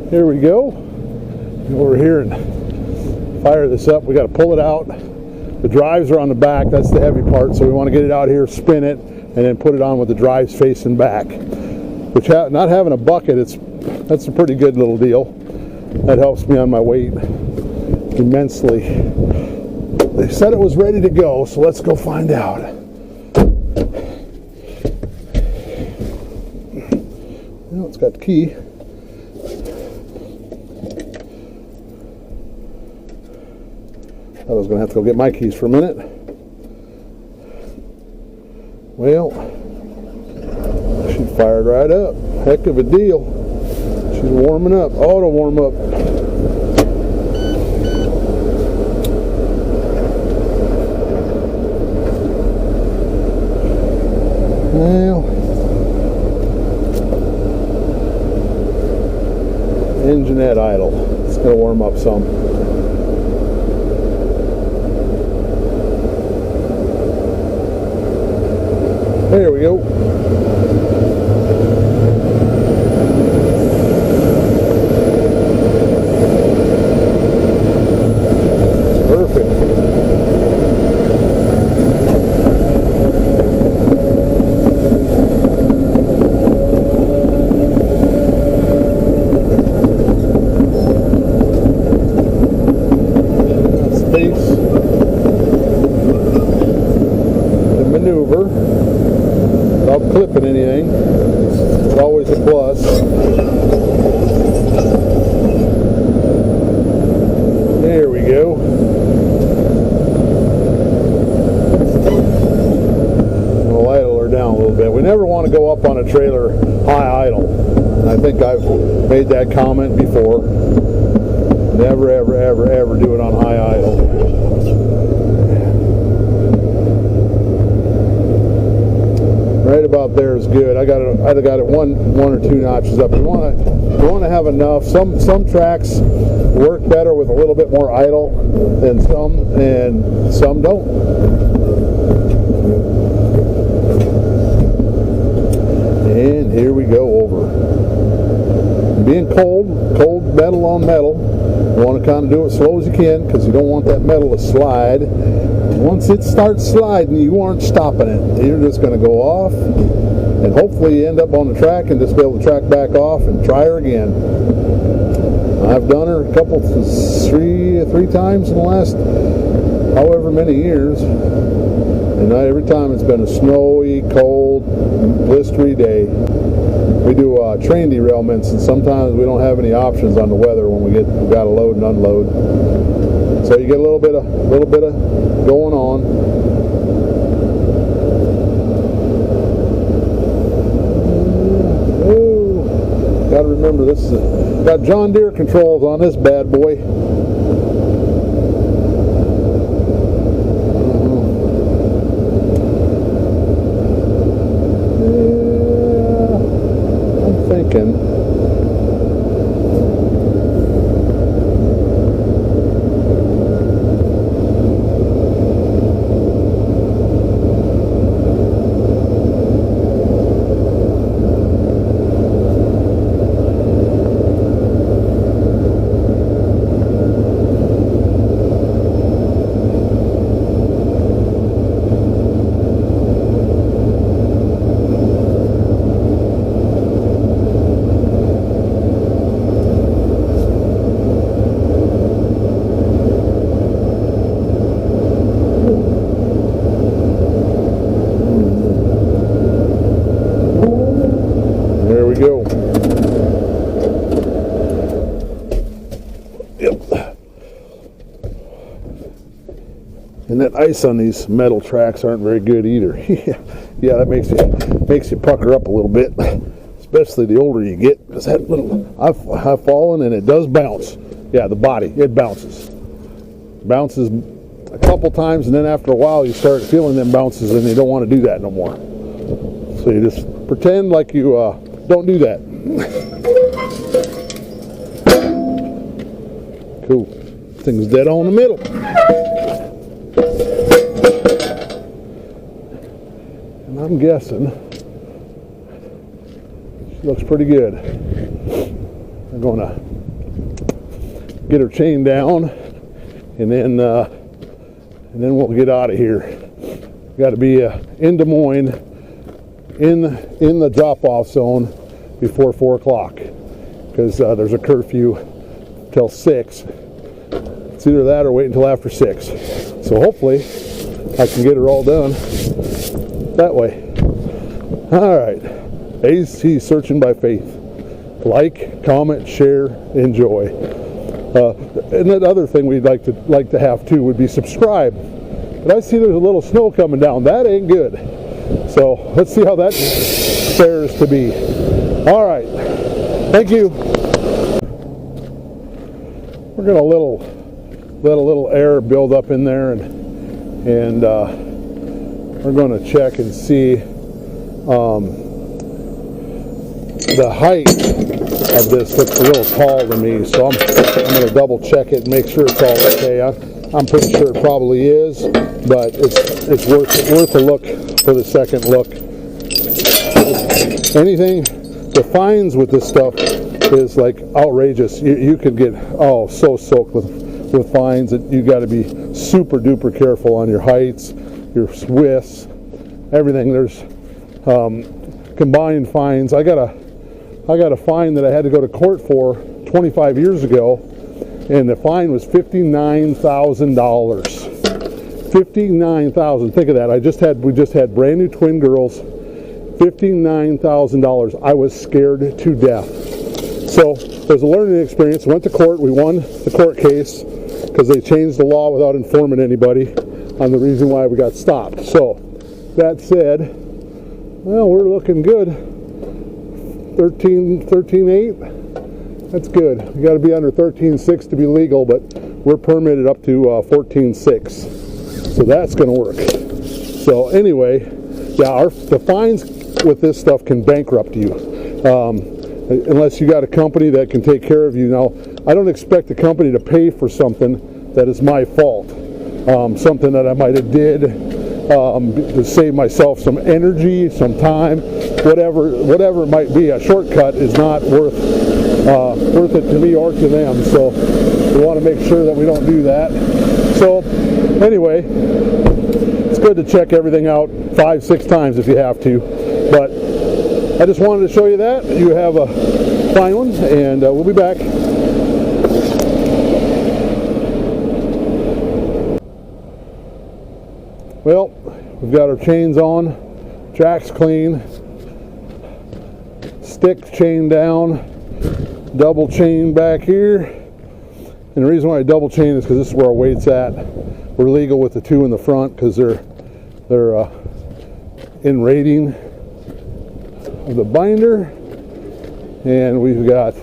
Here we go. Go over here and fire this up. We got to pull it out. The drives are on the back. That's the heavy part. So we want to get it out here, spin it, and then put it on with the drives facing back. Which not having a bucket, that's a pretty good little deal. That helps me on my weight immensely. They said it was ready to go, so let's go find out. Well, it's got the key. I was going to have to go get my keys for a minute. Well, she fired right up. Heck of a deal. She's warming up. Auto warm up. Well, engineette idle. It's going to warm up some. There we go. Perfect. Space to maneuver. Without clipping anything. It's always a plus. There we go. We'll idle her down a little bit. We never want to go up on a trailer high idle. And I think I've made that comment before. Never, ever, ever, ever do it on high idle. Right about there is good. I got it one or two notches up. We want to have enough. Some tracks work better with a little bit more idle than some, and some don't. And here we go over. Being cold metal on metal. You want to kind of do it slow as you can because you don't want that metal to slide. Once it starts sliding, you aren't stopping it. You're just going to go off, and hopefully you end up on the track and just be able to track back off and try her again. I've done her three times in the last however many years, and every time it's been a snowy, cold, blistery day. We do train derailments, and sometimes we don't have any options on the weather when we got to load and unload. So you get a little bit of going on. Oh, got to remember this is got John Deere controls on this bad boy. Yeah, I'm thinking. Go. Yep. And that ice on these metal tracks aren't very good either. Yeah, that makes you pucker up a little bit, especially the older you get. Because that little, I've fallen and it does bounce. Yeah, the body, it bounces a couple times, and then after a while you start feeling them bounces, and you don't want to do that no more. So you just pretend like you don't do that. Cool. Thing's dead on the middle. And I'm guessing she looks pretty good. I'm going to get her chained down, and then we'll get out of here. Got to be in Des Moines in the drop-off zone before 4 o'clock, because there's a curfew till 6. It's either that or wait until after 6. So hopefully I can get her all done that way. All right, AC Searching by Faith. Like, comment, share, enjoy. And that other thing we'd like to have too would be subscribe. But I see there's a little snow coming down. That ain't good. So let's see how that fares to be. All right. Thank you. We're gonna let a little air build up in there, and we're going to check and see the height of this. Looks a little tall to me, so I'm going to double check it and make sure it's all okay. I'm pretty sure it probably is, but it's worth a look for the second look. Anything, the fines with this stuff is like outrageous. You could get so soaked with fines that you got to be super duper careful on your heights, your widths, everything. There's combined fines. I got a fine that I had to go to court for 25 years ago, and the fine was $59,000. $59,000. Think of that. We just had brand new twin girls. $59,000. I was scared to death. So it was a learning experience. Went to court. We won the court case because they changed the law without informing anybody on the reason why we got stopped. So that said, well, we're looking good. 13.8. That's good. You got to be under 13.6 to be legal, but we're permitted up to 14.6. So that's going to work. So anyway, yeah, the fines with this stuff can bankrupt you. Unless you got a company that can take care of you. Now, I don't expect the company to pay for something that is my fault. Something that I might have did to save myself some energy, some time, whatever it might be. A shortcut is not worth it to me or to them. So we want to make sure that we don't do that. So anyway, it's good to check everything out 5-6 times if you have to. But I just wanted to show you that. You have a fine one, and we'll be back. Well, we've got our chains on, jack's clean, stick chain down, double chain back here. And the reason why I double chain is because this is where our weight's at. We're legal with the 2 in the front because they're in rating of the binder, and we've got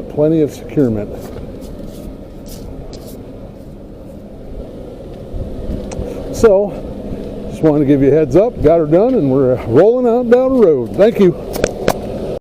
plenty of securement. So just wanted to give you a heads up. Got her done, and we're rolling out down the road. Thank you.